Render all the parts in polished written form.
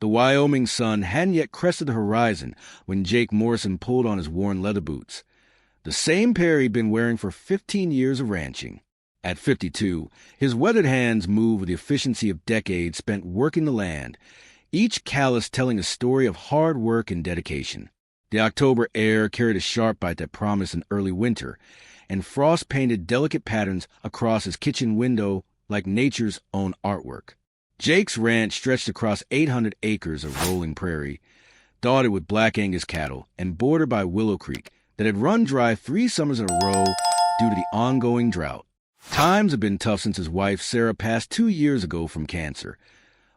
The Wyoming sun hadn't yet crested the horizon when Jake Morrison pulled on his worn leather boots, the same pair he'd been wearing for 15 years of ranching. At 52, his weathered hands moved with the efficiency of decades spent working the land, each callus telling a story of hard work and dedication. The October air carried a sharp bite that promised an early winter, and frost painted delicate patterns across his kitchen window like nature's own artwork. Jake's ranch stretched across 800 acres of rolling prairie, dotted with Black Angus cattle and bordered by Willow Creek that had run dry 3 summers in a row due to the ongoing drought. Times had been tough since his wife Sarah passed 2 years ago from cancer,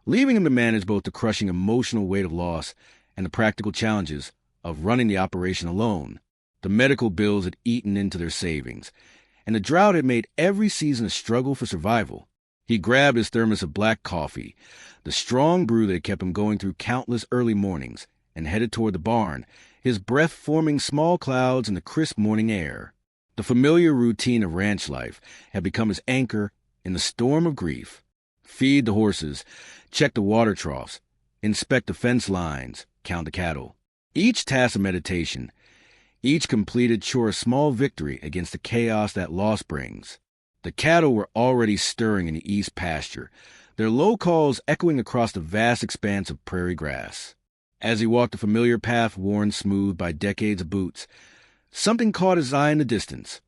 leaving him to manage both the crushing emotional weight of loss and the practical challenges of running the operation alone. The medical bills had eaten into their savings, and the drought had made every season a struggle for survival. He grabbed his thermos of black coffee, the strong brew that had kept him going through countless early mornings, and headed toward the barn, his breath forming small clouds in the crisp morning air. The familiar routine of ranch life had become his anchor in the storm of grief. Feed the horses, check the water troughs, inspect the fence lines, count the cattle. Each task a meditation, each completed chore a small victory against the chaos that loss brings. The cattle were already stirring in the east pasture, their low calls echoing across the vast expanse of prairie grass. As he walked the familiar path worn smooth by decades of boots, something caught his eye in the distance.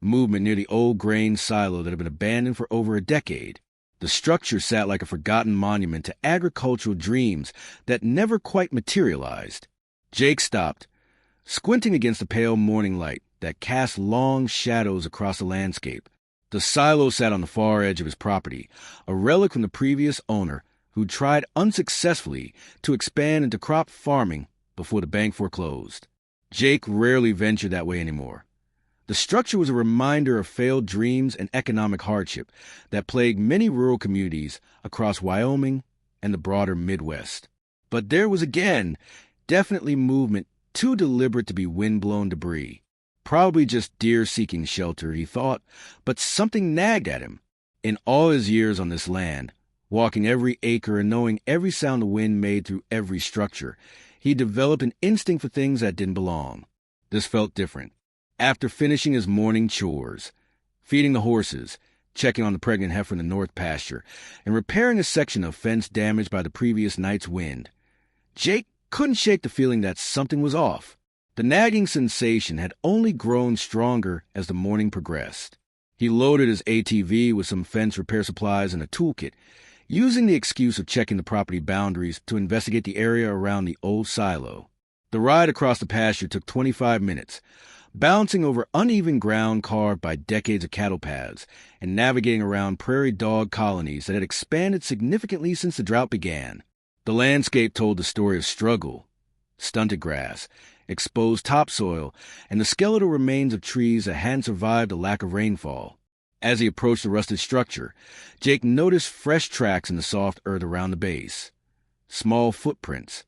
Movement near the old grain silo that had been abandoned for over a decade. The structure sat like a forgotten monument to agricultural dreams that never quite materialized. Jake stopped, squinting against the pale morning light that cast long shadows across the landscape. The silo sat on the far edge of his property, a relic from the previous owner who tried unsuccessfully to expand into crop farming before the bank foreclosed. Jake rarely ventured that way anymore. The structure was a reminder of failed dreams and economic hardship that plagued many rural communities across Wyoming and the broader Midwest. But there was again definitely movement too deliberate to be wind-blown debris. Probably just deer seeking shelter, he thought, but something nagged at him. In all his years on this land, walking every acre and knowing every sound the wind made through every structure, he developed an instinct for things that didn't belong. This felt different. After finishing his morning chores, feeding the horses, checking on the pregnant heifer in the north pasture, and repairing a section of fence damaged by the previous night's wind, Jake couldn't shake the feeling that something was off. The nagging sensation had only grown stronger as the morning progressed. He loaded his ATV with some fence repair supplies and a toolkit, using the excuse of checking the property boundaries to investigate the area around the old silo. The ride across the pasture took 25 minutes, bouncing over uneven ground carved by decades of cattle paths and navigating around prairie dog colonies that had expanded significantly since the drought began. The landscape told the story of struggle, stunted grass, exposed topsoil, and the skeletal remains of trees that hadn't survived a lack of rainfall. As he approached the rusted structure, Jake noticed fresh tracks in the soft earth around the base. Small footprints,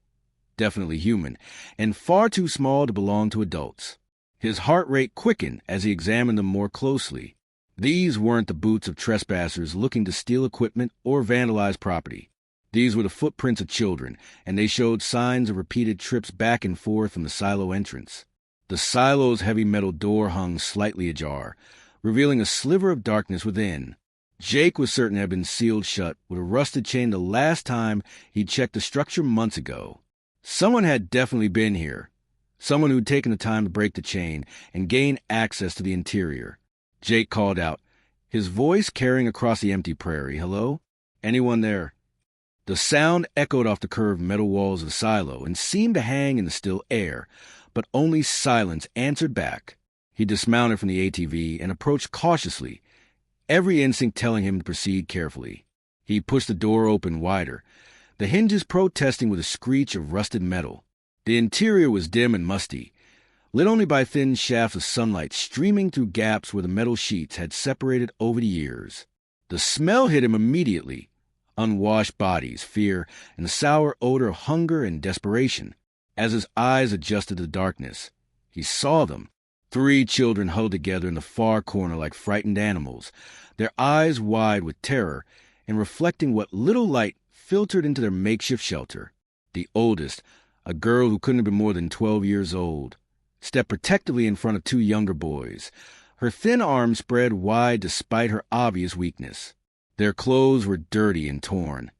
definitely human, and far too small to belong to adults. His heart rate quickened as he examined them more closely. These weren't the boots of trespassers looking to steal equipment or vandalize property. These were the footprints of children, and they showed signs of repeated trips back and forth from the silo entrance. The silo's heavy metal door hung slightly ajar, revealing a sliver of darkness within. Jake was certain it had been sealed shut with a rusted chain the last time he checked the structure months ago. Someone had definitely been here. Someone who'd taken the time to break the chain and gain access to the interior. Jake called out, his voice carrying across the empty prairie. "Hello? Anyone there?" The sound echoed off the curved metal walls of the silo and seemed to hang in the still air, but only silence answered back. He dismounted from the ATV and approached cautiously, every instinct telling him to proceed carefully. He pushed the door open wider, the hinges protesting with a screech of rusted metal. The interior was dim and musty, lit only by thin shafts of sunlight streaming through gaps where the metal sheets had separated over the years. The smell hit him immediately. Unwashed bodies, fear, and the sour odor of hunger and desperation. As his eyes adjusted to the darkness, he saw them. 3 children huddled together in the far corner like frightened animals, their eyes wide with terror and reflecting what little light filtered into their makeshift shelter. The oldest, a girl who couldn't have been more than 12 years old, stepped protectively in front of two younger boys, her thin arms spread wide despite her obvious weakness. Their clothes were dirty and torn,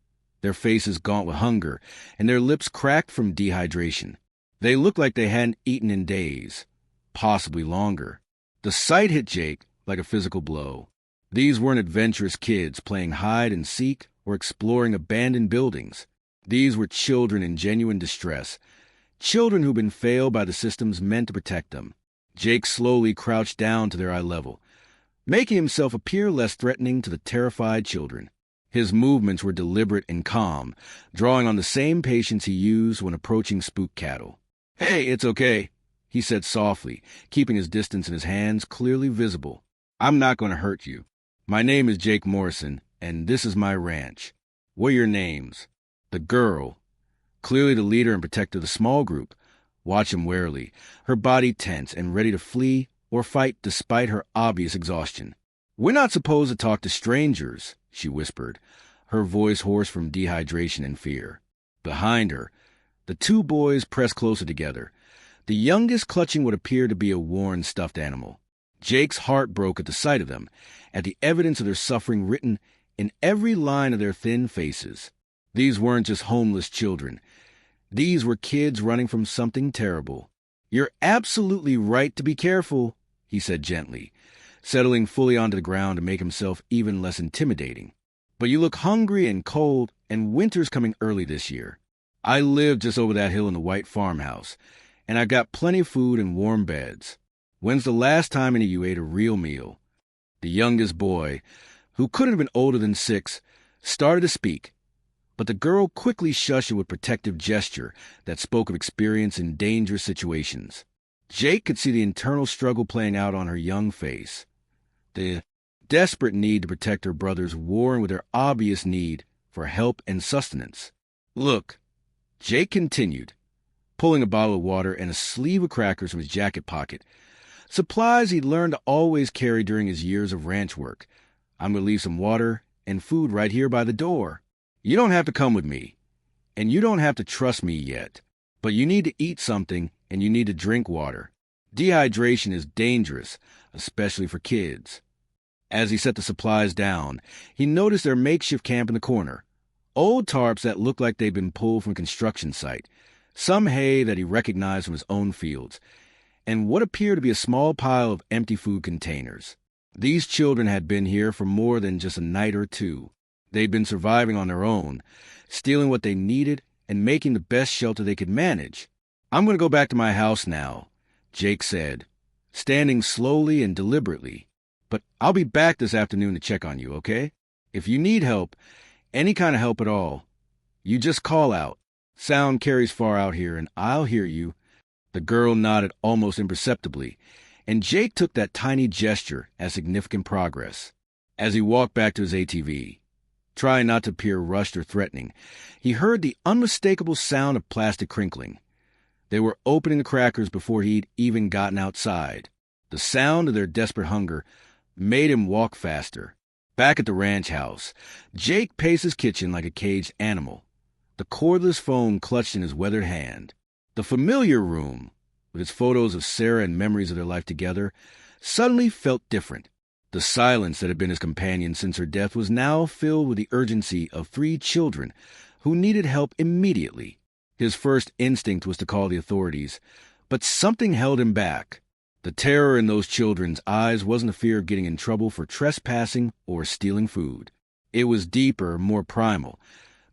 their faces gaunt with hunger, and their lips cracked from dehydration. They looked like they hadn't eaten in days, possibly longer. The sight hit Jake like a physical blow. These weren't adventurous kids playing hide and seek or exploring abandoned buildings. These were children in genuine distress, children who'd been failed by the systems meant to protect them. Jake slowly crouched down to their eye level, making himself appear less threatening to the terrified children. His movements were deliberate and calm, drawing on the same patience he used when approaching spook cattle. "Hey, it's okay," he said softly, keeping his distance and his hands clearly visible. "I'm not going to hurt you. My name is Jake Morrison, and this is my ranch. What are your names?" The girl, clearly the leader and protector of the small group, watched him warily, her body tense and ready to flee or fight despite her obvious exhaustion. "We're not supposed to talk to strangers," she whispered, her voice hoarse from dehydration and fear. Behind her, the two boys pressed closer together, the youngest clutching what appeared to be a worn stuffed animal. Jake's heart broke at the sight of them, at the evidence of their suffering written in every line of their thin faces. These weren't just homeless children. These were kids running from something terrible. "You're absolutely right to be careful," he said gently, settling fully onto the ground to make himself even less intimidating. "But you look hungry and cold, and winter's coming early this year. I live just over that hill in the white farmhouse, and I've got plenty of food and warm beds. When's the last time any of you ate a real meal?" The youngest boy, who couldn't have been older than 6, started to speak, but the girl quickly shushed it with protective gesture that spoke of experience in dangerous situations. Jake could see the internal struggle playing out on her young face. The desperate need to protect her brothers warring with their obvious need for help and sustenance. "Look," Jake continued, pulling a bottle of water and a sleeve of crackers from his jacket pocket, supplies he'd learned to always carry during his years of ranch work. "I'm going to leave some water and food right here by the door. You don't have to come with me, and you don't have to trust me yet, but you need to eat something and you need to drink water. Dehydration is dangerous, especially for kids." As he set the supplies down, he noticed their makeshift camp in the corner. Old tarps that looked like they'd been pulled from a construction site, some hay that he recognized from his own fields, and what appeared to be a small pile of empty food containers. These children had been here for more than just a night or two. They'd been surviving on their own, stealing what they needed and making the best shelter they could manage. "I'm going to go back to my house now," Jake said, standing slowly and deliberately. "But I'll be back this afternoon to check on you, okay? If you need help, any kind of help at all, you just call out. Sound carries far out here, and I'll hear you." The girl nodded almost imperceptibly, and Jake took that tiny gesture as significant progress. As he walked back to his ATV, trying not to appear rushed or threatening, he heard the unmistakable sound of plastic crinkling. They were opening the crackers before he'd even gotten outside. The sound of their desperate hunger made him walk faster. Back at the ranch house, Jake paced his kitchen like a caged animal, the cordless phone clutched in his weathered hand. The familiar room, with its photos of Sarah and memories of their life together, suddenly felt different. The silence that had been his companion since her death was now filled with the urgency of 3 children who needed help immediately. His first instinct was to call the authorities, but something held him back. The terror in those children's eyes wasn't a fear of getting in trouble for trespassing or stealing food. It was deeper, more primal,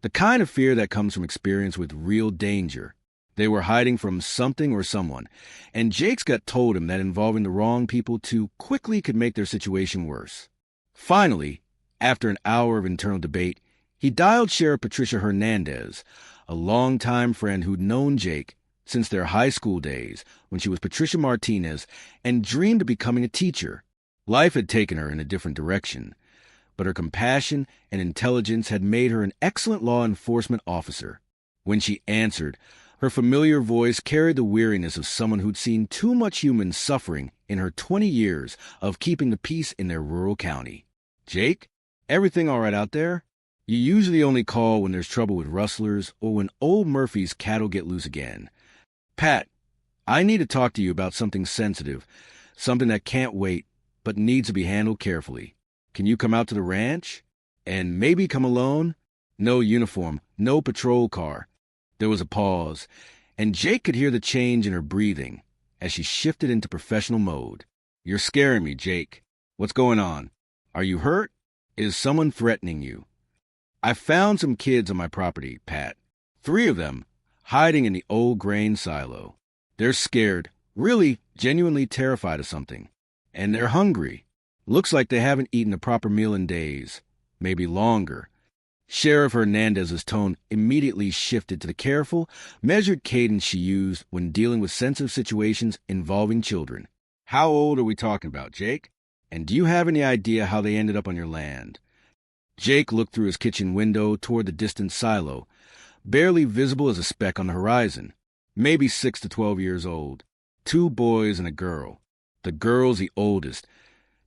the kind of fear that comes from experience with real danger. They were hiding from something or someone, and Jake's gut told him that involving the wrong people too quickly could make their situation worse. Finally, after an hour of internal debate, he dialed Sheriff Patricia Hernandez, a longtime friend who'd known Jake since their high school days when she was Patricia Martinez and dreamed of becoming a teacher. Life had taken her in a different direction, but her compassion and intelligence had made her an excellent law enforcement officer. When she answered, her familiar voice carried the weariness of someone who'd seen too much human suffering in her 20 years of keeping the peace in their rural county. "Jake, everything all right out there?" You usually only call when there's trouble with rustlers or when old Murphy's cattle get loose again. Pat, I need to talk to you about something sensitive, something that can't wait, but needs to be handled carefully. Can you come out to the ranch? And maybe come alone? No uniform, no patrol car. There was a pause, and Jake could hear the change in her breathing as she shifted into professional mode. You're scaring me, Jake. What's going on? Are you hurt? Is someone threatening you? I found some kids on my property, Pat. 3 of them, hiding in the old grain silo. They're scared, really, genuinely terrified of something. And they're hungry. Looks like they haven't eaten a proper meal in days, maybe longer. Sheriff Hernandez's tone immediately shifted to the careful, measured cadence she used when dealing with sensitive situations involving children. How old are we talking about, Jake? And do you have any idea how they ended up on your land? Jake looked through his kitchen window toward the distant silo, barely visible as a speck on the horizon. Maybe 6 to 12 years old. 2 boys and a girl. The girl's the oldest.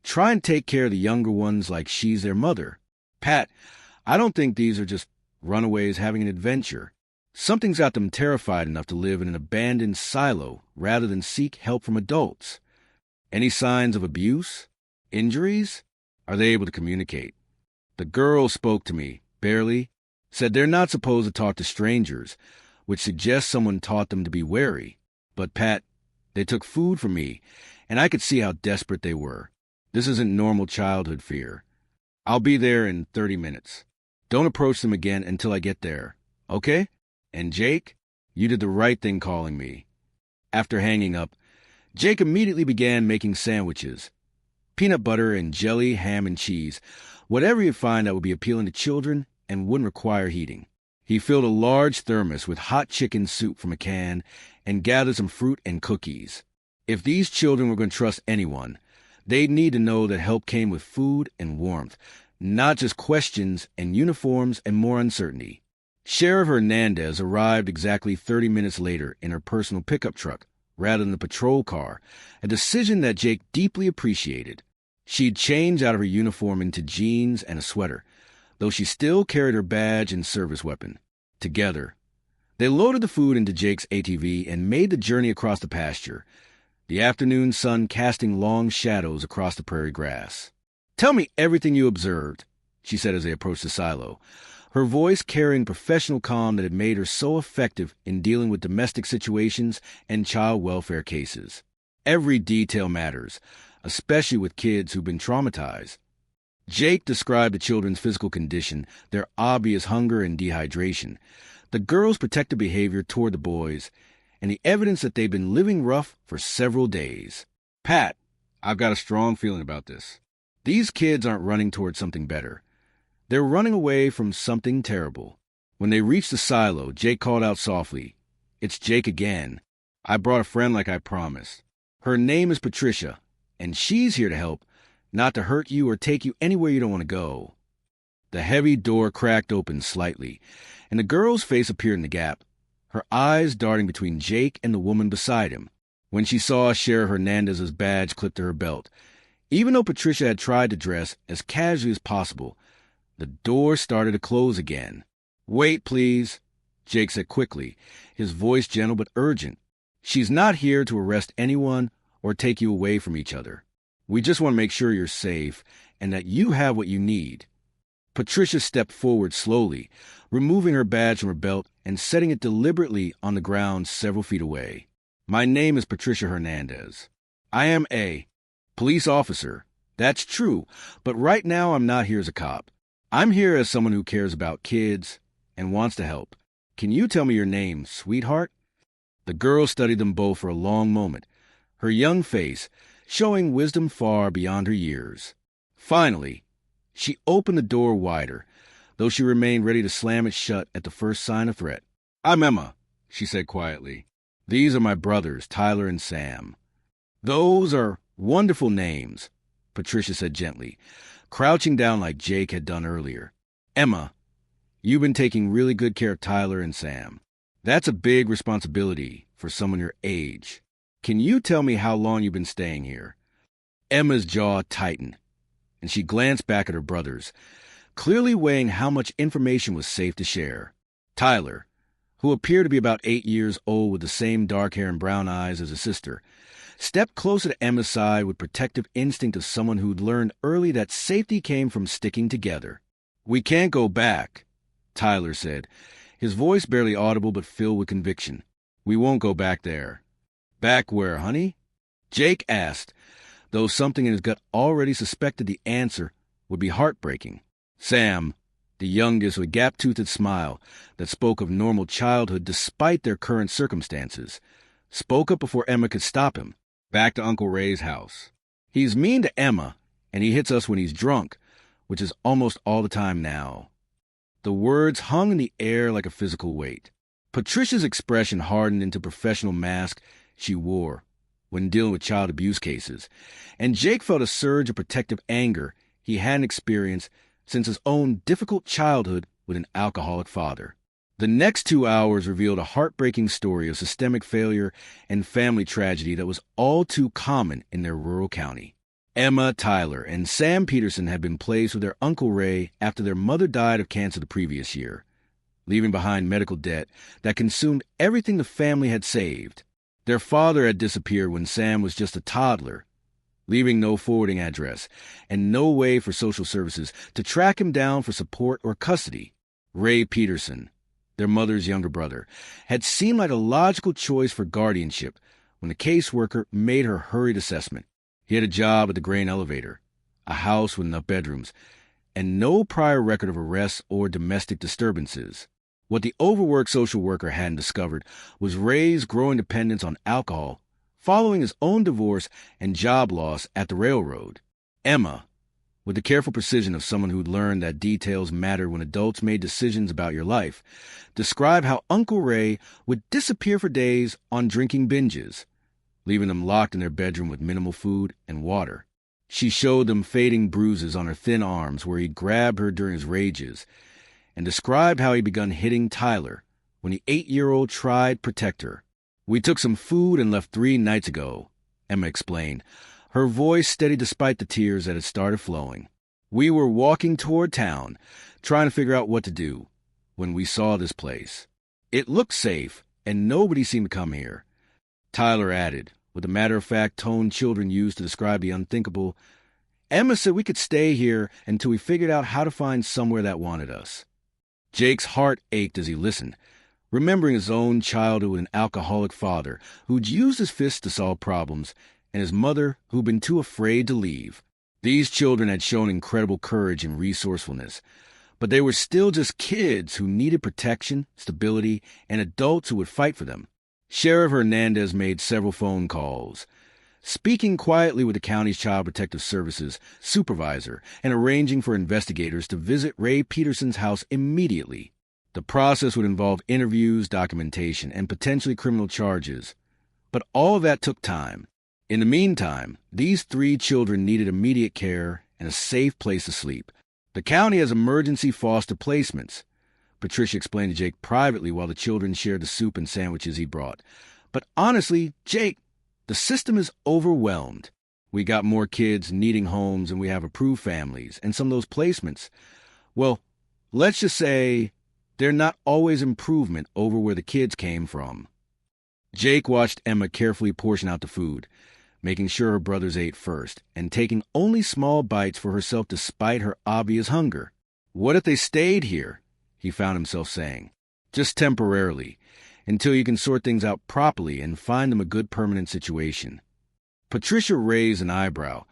Try and take care of the younger ones like she's their mother. Pat, I don't think these are just runaways having an adventure. Something's got them terrified enough to live in an abandoned silo rather than seek help from adults. Any signs of abuse? Injuries? Are they able to communicate? The girl spoke to me, barely, said they're not supposed to talk to strangers, which suggests someone taught them to be wary. But, Pat, they took food from me, and I could see how desperate they were. This isn't normal childhood fear. I'll be there in 30 minutes. Don't approach them again until I get there, okay? And Jake, you did the right thing calling me. After hanging up, Jake immediately began making sandwiches. Peanut butter and jelly, ham and cheese, whatever you find that would be appealing to children and wouldn't require heating. He filled a large thermos with hot chicken soup from a can and gathered some fruit and cookies. If these children were going to trust anyone, they'd need to know that help came with food and warmth, not just questions and uniforms and more uncertainty. Sheriff Hernandez arrived exactly 30 minutes later in her personal pickup truck rather than the patrol car, a decision that Jake deeply appreciated. She'd changed out of her uniform into jeans and a sweater, though she still carried her badge and service weapon. Together, they loaded the food into Jake's ATV and made the journey across the pasture, the afternoon sun casting long shadows across the prairie grass. Tell me everything you observed, she said as they approached the silo, her voice carrying professional calm that had made her so effective in dealing with domestic situations and child welfare cases. Every detail matters, especially with kids who've been traumatized. Jake described the children's physical condition, their obvious hunger and dehydration, the girls' protective behavior toward the boys, and the evidence that they'd been living rough for several days. Pat, I've got a strong feeling about this. These kids aren't running toward something better. They're running away from something terrible. When they reached the silo, Jake called out softly, "It's Jake again. I brought a friend like I promised. Her name is Patricia, and she's here to help, not to hurt you or take you anywhere you don't want to go." The heavy door cracked open slightly, and the girl's face appeared in the gap, her eyes darting between Jake and the woman beside him. When she saw Sheriff Hernandez's badge clipped to her belt, even though Patricia had tried to dress as casually as possible, the door started to close again. "Wait, please," Jake said quickly, his voice gentle but urgent. "She's not here to arrest anyone or take you away from each other. We just want to make sure you're safe and that you have what you need." Patricia stepped forward slowly, removing her badge from her belt and setting it deliberately on the ground several feet away. "My name is Patricia Hernandez. I am a police officer. That's true, but right now I'm not here as a cop. I'm here as someone who cares about kids and wants to help. Can you tell me your name, sweetheart?" The girl studied them both for a long moment, her young face showing wisdom far beyond her years. Finally, she opened the door wider, though she remained ready to slam it shut at the first sign of threat. "I'm Emma," she said quietly. "These are my brothers, Tyler and Sam." "Those are wonderful names," Patricia said gently, crouching down like Jake had done earlier. "Emma, you've been taking really good care of Tyler and Sam. That's a big responsibility for someone your age. Can you tell me how long you've been staying here?" Emma's jaw tightened, and she glanced back at her brothers, clearly weighing how much information was safe to share. Tyler, who appeared to be about 8 years old with the same dark hair and brown eyes as his sister, stepped closer to Emma's side with protective instinct of someone who'd learned early that safety came from sticking together. "We can't go back," Tyler said, his voice barely audible but filled with conviction. "We won't go back there." "Back where, honey?" Jake asked, though something in his gut already suspected the answer would be heartbreaking. Sam, the youngest with a gap-toothed smile that spoke of normal childhood despite their current circumstances, spoke up before Emma could stop him. "Back to Uncle Ray's house. He's mean to Emma, and he hits us when he's drunk, which is almost all the time now." The words hung in the air like a physical weight. Patricia's expression hardened into professional mask she wore when dealing with child abuse cases, and Jake felt a surge of protective anger he hadn't experienced since his own difficult childhood with an alcoholic father. The next 2 hours revealed a heartbreaking story of systemic failure and family tragedy that was all too common in their rural county. Emma, Tyler, and Sam Peterson had been placed with their Uncle Ray after their mother died of cancer the previous year, leaving behind medical debt that consumed everything the family had saved. Their father had disappeared when Sam was just a toddler, leaving no forwarding address and no way for social services to track him down for support or custody. Ray Peterson, their mother's younger brother, had seemed like a logical choice for guardianship when the caseworker made her hurried assessment. He had a job at the grain elevator, a house with enough bedrooms, and no prior record of arrests or domestic disturbances. What the overworked social worker hadn't discovered was Ray's growing dependence on alcohol following his own divorce and job loss at the railroad. Emma, with the careful precision of someone who'd learned that details mattered when adults made decisions about your life, described how Uncle Ray would disappear for days on drinking binges, leaving them locked in their bedroom with minimal food and water. She showed them fading bruises on her thin arms where he'd grabbed her during his rages, and described how he'd begun hitting Tyler when the 8-year-old tried to protect her. "We took some food and left 3 nights ago," Emma explained, her voice steady despite the tears that had started flowing. "We were walking toward town, trying to figure out what to do, when we saw this place. It looked safe, and nobody seemed to come here," Tyler added, with the matter-of-fact tone children use to describe the unthinkable. "Emma said we could stay here until we figured out how to find somewhere that wanted us." Jake's heart ached as he listened, remembering his own childhood with an alcoholic father who'd used his fists to solve problems, and his mother who'd been too afraid to leave. These children had shown incredible courage and resourcefulness, but they were still just kids who needed protection, stability, and adults who would fight for them. Sheriff Hernandez made several phone calls, speaking quietly with the county's Child Protective Services supervisor and arranging for investigators to visit Ray Peterson's house immediately. The process would involve interviews, documentation, and potentially criminal charges, but all of that took time. In the meantime, these 3 children needed immediate care and a safe place to sleep. "The county has emergency foster placements," Patricia explained to Jake privately while the children shared the soup and sandwiches he brought. "But honestly, Jake, the system is overwhelmed. We got more kids needing homes and we have approved families, and some of those placements, well, let's just say they're not always improvement over where the kids came from." Jake watched Emma carefully portion out the food, making sure her brothers ate first, and taking only small bites for herself despite her obvious hunger. "What if they stayed here?" he found himself saying. "Just temporarily, until you can sort things out properly and find them a good permanent situation." Patricia raised an eyebrow,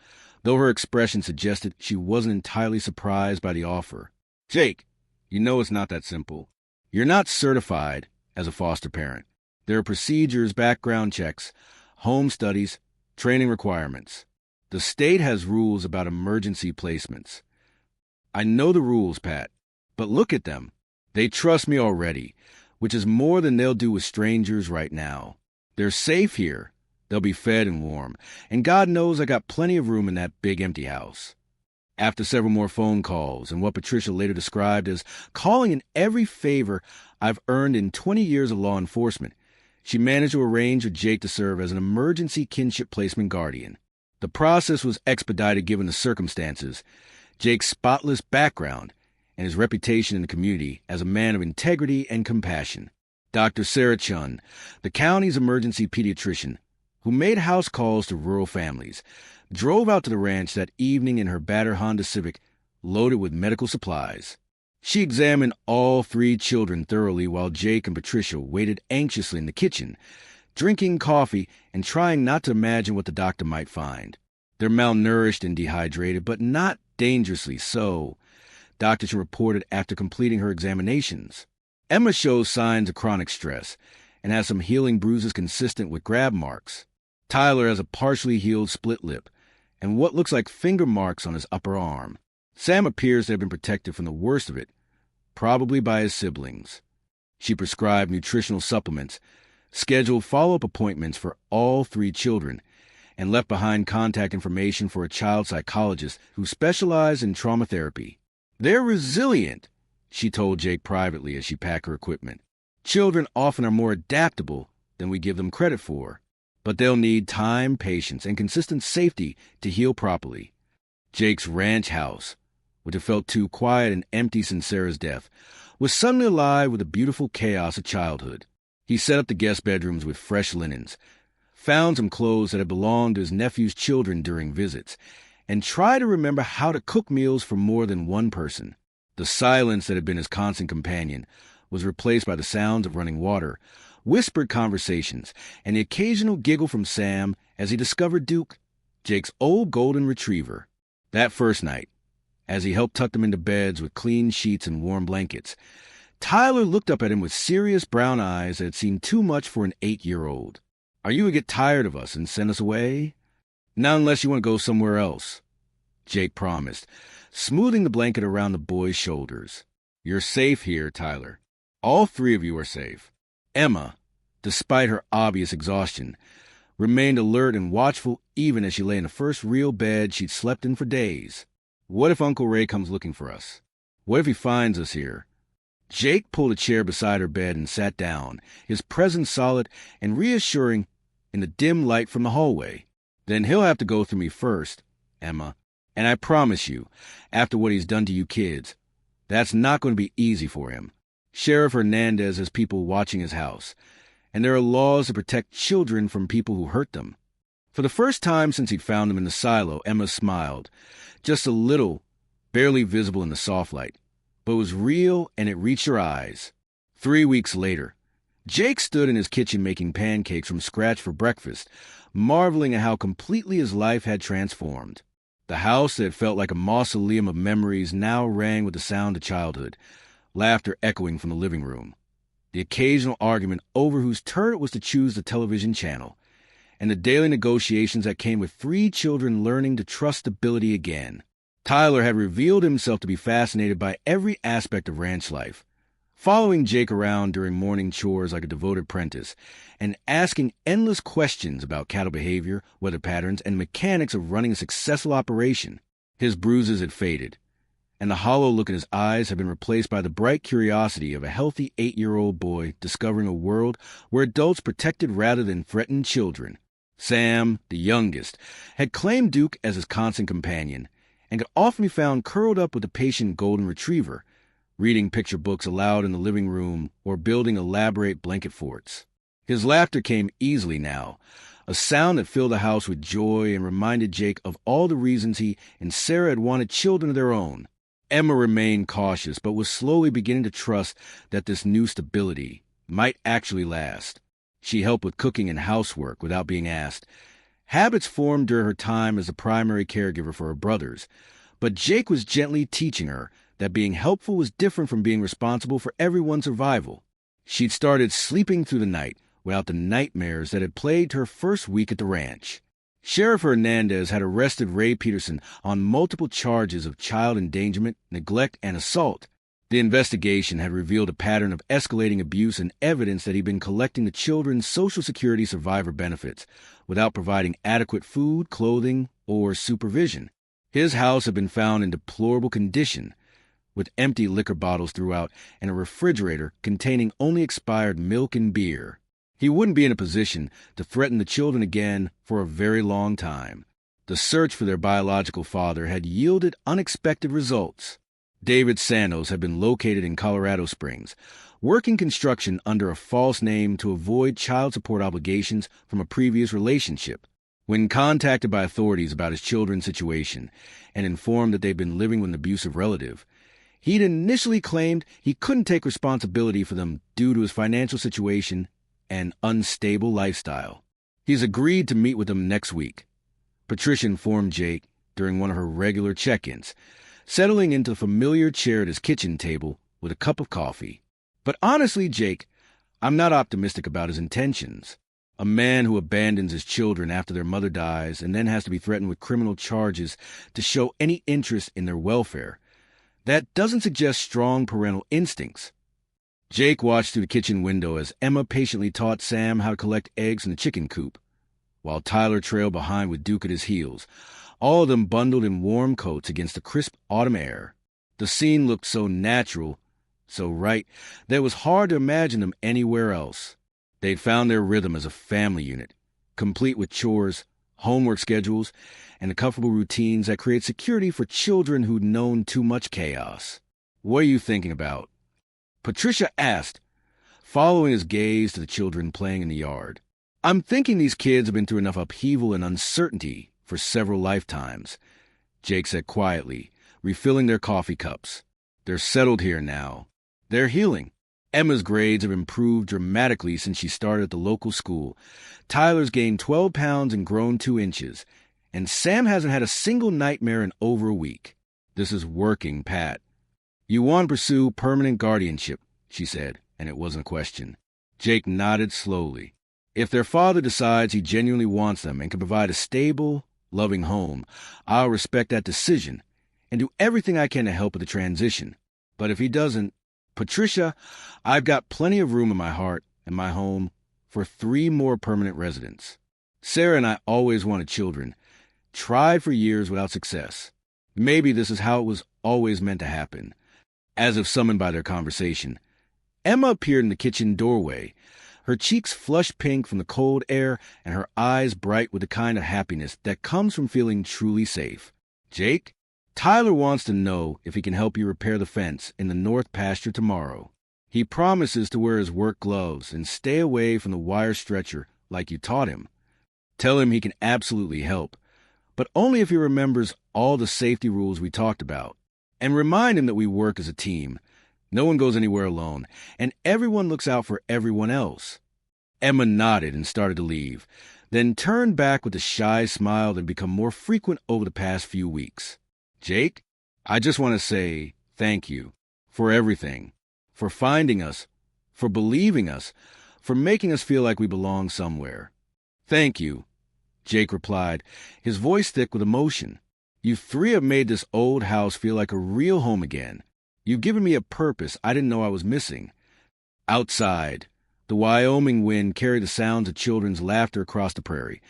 though her expression suggested she wasn't entirely surprised by the offer. "Jake, you know it's not that simple. You're not certified as a foster parent. There are procedures, background checks, home studies, training requirements. The state has rules about emergency placements. I know the rules, Pat, but look at them. They trust me already, which is more than they'll do with strangers right now. They're safe here. They'll be fed and warm, and God knows I got plenty of room in that big empty house." After several more phone calls and what Patricia later described as calling in every favor I've earned in 20 years of law enforcement, she managed to arrange with Jake to serve as an emergency kinship placement guardian. The process was expedited given the circumstances, Jake's spotless background, and his reputation in the community as a man of integrity and compassion. Dr. Sarah Chun, the county's emergency pediatrician, who made house calls to rural families, drove out to the ranch that evening in her battered Honda Civic loaded with medical supplies. She examined all 3 children thoroughly while Jake and Patricia waited anxiously in the kitchen, drinking coffee and trying not to imagine what the doctor might find. They're malnourished and dehydrated, but not dangerously so, Dr. Chun reported after completing her examinations. Emma shows signs of chronic stress and has some healing bruises consistent with grab marks. Tyler has a partially healed split lip and what looks like finger marks on his upper arm. Sam appears to have been protected from the worst of it, probably by his siblings. She prescribed nutritional supplements, scheduled follow-up appointments for all 3 children, and left behind contact information for a child psychologist who specialized in trauma therapy. They're resilient, she told Jake privately as she packed her equipment. Children often are more adaptable than we give them credit for, but they'll need time, patience, and consistent safety to heal properly. Jake's ranch house, which had felt too quiet and empty since Sarah's death, was suddenly alive with the beautiful chaos of childhood. He set up the guest bedrooms with fresh linens, found some clothes that had belonged to his nephew's children during visits, and tried to remember how to cook meals for more than one person. The silence that had been his constant companion was replaced by the sounds of running water, whispered conversations, and the occasional giggle from Sam as he discovered Duke, Jake's old golden retriever. That first night, as he helped tuck them into beds with clean sheets and warm blankets, Tyler looked up at him with serious brown eyes that had seemed too much for an 8-year-old. "Are you going to get tired of us and send us away?" "Not unless you want to go somewhere else," Jake promised, smoothing the blanket around the boy's shoulders. "You're safe here, Tyler. All 3 of you are safe." Emma, despite her obvious exhaustion, remained alert and watchful even as she lay in the first real bed she'd slept in for days. What if Uncle Ray comes looking for us? What if he finds us here? Jake pulled a chair beside her bed and sat down, his presence solid and reassuring in the dim light from the hallway. "Then he'll have to go through me first, Emma. And I promise you, after what he's done to you kids, that's not going to be easy for him. Sheriff Hernandez has people watching his house, and there are laws to protect children from people who hurt them." For the first time since he'd found them in the silo, Emma smiled, just a little, barely visible in the soft light, but it was real and it reached her eyes. 3 weeks later, Jake stood in his kitchen making pancakes from scratch for breakfast, marveling at how completely his life had transformed. The house that felt like a mausoleum of memories now rang with the sound of childhood, laughter echoing from the living room, the occasional argument over whose turn it was to choose the television channel, and the daily negotiations that came with 3 children learning to trust stability again. Tyler had revealed himself to be fascinated by every aspect of ranch life, following Jake around during morning chores like a devoted apprentice, and asking endless questions about cattle behavior, weather patterns, and mechanics of running a successful operation. His bruises had faded, and the hollow look in his eyes had been replaced by the bright curiosity of a healthy 8-year-old boy discovering a world where adults protected rather than threatened children. Sam, the youngest, had claimed Duke as his constant companion, and could often be found curled up with a patient golden retriever, reading picture books aloud in the living room or building elaborate blanket forts. His laughter came easily now, a sound that filled the house with joy and reminded Jake of all the reasons he and Sarah had wanted children of their own. Emma remained cautious, but was slowly beginning to trust that this new stability might actually last. She helped with cooking and housework without being asked, habits formed during her time as a primary caregiver for her brothers, but Jake was gently teaching her that being helpful was different from being responsible for everyone's survival. She'd started sleeping through the night without the nightmares that had plagued her first week at the ranch. Sheriff Hernandez had arrested Ray Peterson on multiple charges of child endangerment, neglect, and assault. The investigation had revealed a pattern of escalating abuse and evidence that he'd been collecting the children's Social Security survivor benefits without providing adequate food, clothing, or supervision. His house had been found in deplorable condition, with empty liquor bottles throughout and a refrigerator containing only expired milk and beer. He wouldn't be in a position to threaten the children again for a very long time. The search for their biological father had yielded unexpected results. David Sanos had been located in Colorado Springs, working construction under a false name to avoid child support obligations from a previous relationship. When contacted by authorities about his children's situation and informed that they'd been living with an abusive relative, he'd initially claimed he couldn't take responsibility for them due to his financial situation and unstable lifestyle. He's agreed to meet with them next week. Patricia informed Jake during one of her regular check-ins, settling into the familiar chair at his kitchen table with a cup of coffee. But honestly, Jake, I'm not optimistic about his intentions. A man who abandons his children after their mother dies and then has to be threatened with criminal charges to show any interest in their welfare. That doesn't suggest strong parental instincts. Jake watched through the kitchen window as Emma patiently taught Sam how to collect eggs in the chicken coop, while Tyler trailed behind with Duke at his heels, all of them bundled in warm coats against the crisp autumn air. The scene looked so natural, so right, that it was hard to imagine them anywhere else. They'd found their rhythm as a family unit, complete with chores, homework schedules, and the comfortable routines that create security for children who'd known too much chaos. "What are you thinking about?" Patricia asked, following his gaze to the children playing in the yard. "I'm thinking these kids have been through enough upheaval and uncertainty for several lifetimes," Jake said quietly, refilling their coffee cups. "They're settled here now. They're healing. Emma's grades have improved dramatically since she started at the local school. Tyler's gained 12 pounds and grown 2 inches. And Sam hasn't had a single nightmare in over a week. This is working, Pat." "You want to pursue permanent guardianship," she said, and it wasn't a question. Jake nodded slowly. "If their father decides he genuinely wants them and can provide a stable, loving home, I'll respect that decision and do everything I can to help with the transition. But if he doesn't, Patricia, I've got plenty of room in my heart and my home for 3 more permanent residents. Sarah and I always wanted children, tried for years without success. Maybe this is how it was always meant to happen." As if summoned by their conversation, Emma appeared in the kitchen doorway, her cheeks flush pink from the cold air and her eyes bright with the kind of happiness that comes from feeling truly safe. "Jake, Tyler wants to know if he can help you repair the fence in the north pasture tomorrow. He promises to wear his work gloves and stay away from the wire stretcher like you taught him. Tell him he can absolutely help, but only if he remembers all the safety rules we talked about. And remind him that we work as a team. No one goes anywhere alone, and everyone looks out for everyone else." Emma nodded and started to leave, then turned back with a shy smile that had become more frequent over the past few weeks. "Jake, I just want to say thank you for everything, for finding us, for believing us, for making us feel like we belong somewhere." "Thank you," Jake replied, his voice thick with emotion. "You 3 have made this old house feel like a real home again. You've given me a purpose I didn't know I was missing." Outside, the Wyoming wind carried the sounds of children's laughter across the prairie,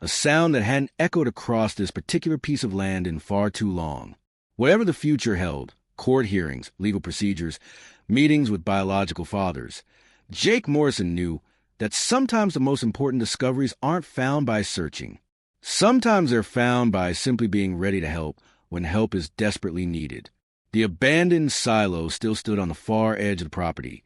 a sound that hadn't echoed across this particular piece of land in far too long. Whatever the future held, court hearings, legal procedures, meetings with biological fathers, Jake Morrison knew that sometimes the most important discoveries aren't found by searching. Sometimes they're found by simply being ready to help when help is desperately needed. The abandoned silo still stood on the far edge of the property,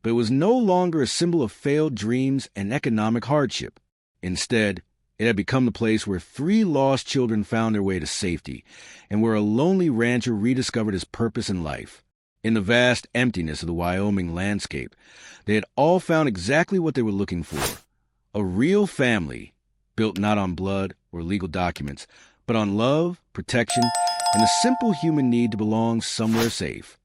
but it was no longer a symbol of failed dreams and economic hardship. Instead, it had become the place where 3 lost children found their way to safety, and where a lonely rancher rediscovered his purpose in life. In the vast emptiness of the Wyoming landscape, they had all found exactly what they were looking for: a real family, built not on blood or legal documents, but on love, protection, and the simple human need to belong somewhere safe.